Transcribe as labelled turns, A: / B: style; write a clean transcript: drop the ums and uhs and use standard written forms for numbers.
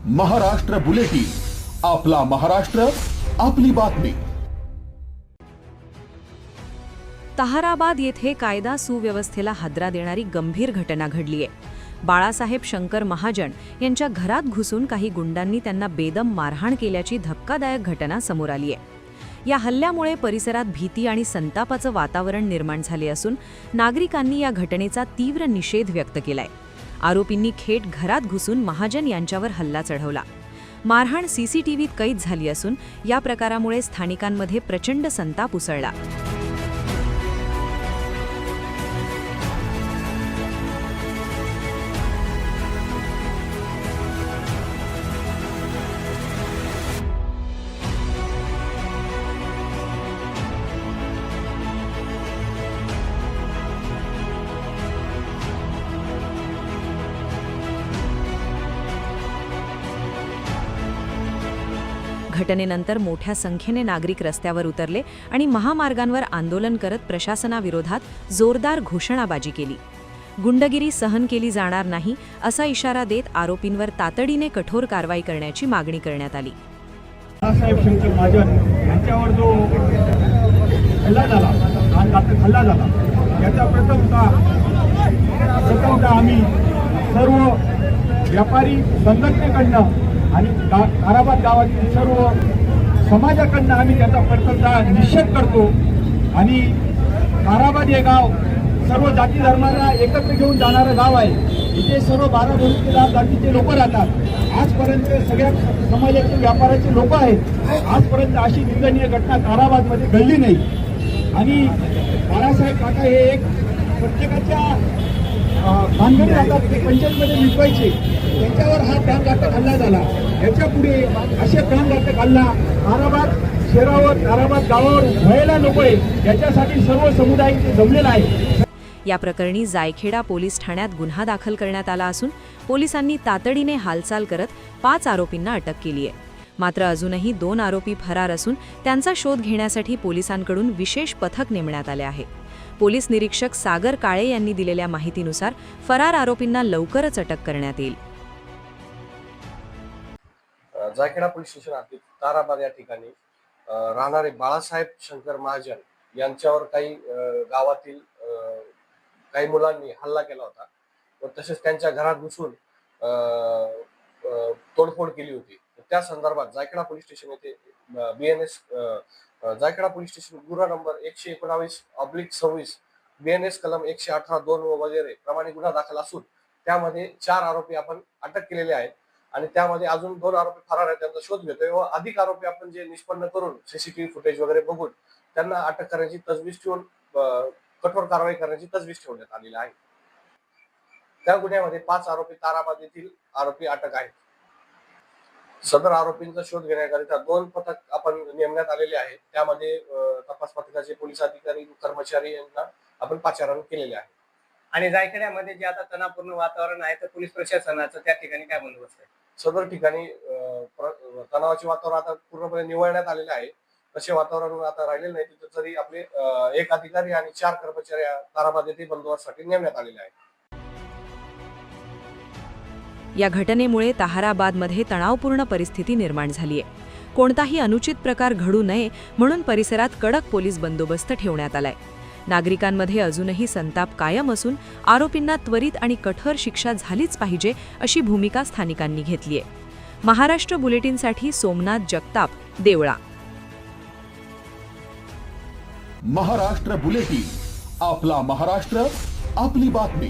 A: Maharashtra bulletin, आपला महाराष्ट्र, आपली बातमी।
B: ताहराबाद येथे कायदा सुव्यवस्थेला हादरा देणारी गंभीर घटना घडलीय। बाळासाहेब शंकर महाजन यांच्या घरात घुसून काही गुंडांनी त्यांना बेदम मारहाण केल्याची धक्कादायक घटना समोर आली आहे। या हल्ल्यामुळे परिसरात भीती आणि संतापाचं वातावरण निर्माण झाले असून नागरिकांनी या घटनेचा तीव्र निषेध व्यक्त केलाय। आरोपींनी थेट घरात घुसून महाजन यांच्यावर हल्ला चढवला। मारहाण सीसीटीव्हीत कैद झाली असून या प्रकारामुळे स्थानिकांमध्ये प्रचंड संताप उसळला। घटनेनंतर मोठ्या संख्येने नागरिक रस्त्यावर उतरले आणि महामार्गांवर आंदोलन करत प्रशासनाविरोधात जोरदार घोषणाबाजी केली। गुंडगिरी सहन केली जाणार नाही असा इशारा देत आरोपींवर तातडीने कठोर कारवाई करण्याची मागणी करण्यात आली।
C: बाळासाहेब शंकर महाजन यांच्यावर जो हल्ला झाला याचा प्रथमतः आम्ही सर्व व्यापारी संघटनेकडनं आणि ताराबाद गावातील सर्व समाजाकडनं आम्ही त्याचा प्रथमतः निषेध करतो। आणि ताराबाद हे गाव सर्व जाती धर्मांना एकत्र घेऊन जाणारं गाव आहे। इथे सर्व 12 जातीचे लोक राहतात। आजपर्यंत सगळ्या समाजाचे व्यापाराचे लोक आहेत। आजपर्यंत अशी निंदनीय घटना ताराबादमध्ये घडली नाही। आणि बाळासाहेब काका हे एक प्रत्येकाच्या भानगडी राहतात, ते पंचायतमध्ये मिटवायचे, त्यांच्यावर हा प्राणघातक हल्ला झाला। याच्या पुढे असे प्राणघातक हल्ला ताराबाद शहरावर, ताराबाद गावावर व्हायला नकोय, याच्यासाठी सर्व समुदाय इथे जमलेला आहे।
B: या प्रकरणी जायखेडा पोलीस ठाण्यात गुन्हा दाखल करण्यात आला असून पोलिसांनी तातडीने हालचाल करत 5 आरोपींना अटक केली आहे। मात्र अजूनही 2 आरोपी फरार असून त्यांचा शोध घेण्यासाठी पोलिसांकडून विशेष पथक नेमण्यात आले आहे। पोलीस निरीक्षक सागर काळे यांनी दिलेल्या माहितीनुसार फरार आरोपींना लवकरच अटक करण्यात येईल।
D: जायखेडा पोलीस स्टेशन हद्दीत ताराबाद या ठिकाणी राहणारे बाळासाहेब शंकर महाजन यांच्यावर काही गावातील काही मुलांनी हल्ला केला होता व तसेच त्यांच्या घरात घुसून तोडफोड केली होती। त्या संदर्भात जायखेडा पोलीस स्टेशन येथे BNS जायखेडा पोलीस स्टेशन गुन्हा नंबर 119/26 BNS कलम 118(2) वगैरे प्रमाणे गुन्हा दाखल असून त्यामध्ये 4 आरोपी आपण अटक केलेले आहेत आणि त्यामध्ये अजून 2 आरोपी फरार आहेत, त्यांचा शोध घेतोय व अधिक आरोपी आपण जे निष्पन्न करून सीसीटीव्ही फुटेज वगैरे बघून त्यांना अटक करण्याची तजवीज ठेवून कठोर कारवाई करण्याची तजवीज ठेवण्यात आलेली आहे। त्या गुन्ह्यामध्ये 5 आरोपी ताराबाद येथील आरोपी अटक आहेत। सदर आरोपींचा शोध घेण्याकरिता 2 पथक आपण नेमण्यात आलेले आहेत। त्यामध्ये तपास पथकाचे पोलीस अधिकारी कर्मचारी यांना आपण पाचारण केलेले आहे।
E: आणि जायखेड्यामध्ये जे आता तणावपूर्ण वातावरण आहे तर पोलीस प्रशासनाचं त्या ठिकाणी काय बंदोबस्त आहे?
D: सदर ठिकाणी तणावाचे वातावरण आता पूर्णपणे निवळण्यात आलेले आहे। तसे वातावरण आता राहिलेले नाही, तिथे तरी आपले 1 अधिकारी आणि 4 कर्मचारी ताराबाद येथे बंदोबस्तासाठी नेमण्यात आलेले आहेत।
B: या घटनेमुळे ताहराबादमध्ये तणावपूर्ण परिस्थिती निर्माण झाली आहे। कोणताही अनुचित प्रकार घडू नये म्हणून परिसरात कडक पोलीस बंदोबस्त ठेवण्यात आलाय। नागरिकांमध्ये अजूनही संताप कायम असून आरोपींना त्वरित आणि कठोर शिक्षा झालीच पाहिजे अशी भूमिका स्थानिकांनी घेतली आहे। महाराष्ट्र बुलेटिनसाठी सोमनाथ जगताप, देवळा।
A: महाराष्ट्र बुलेटिन, आपला महाराष्ट्र, आपली बातमी।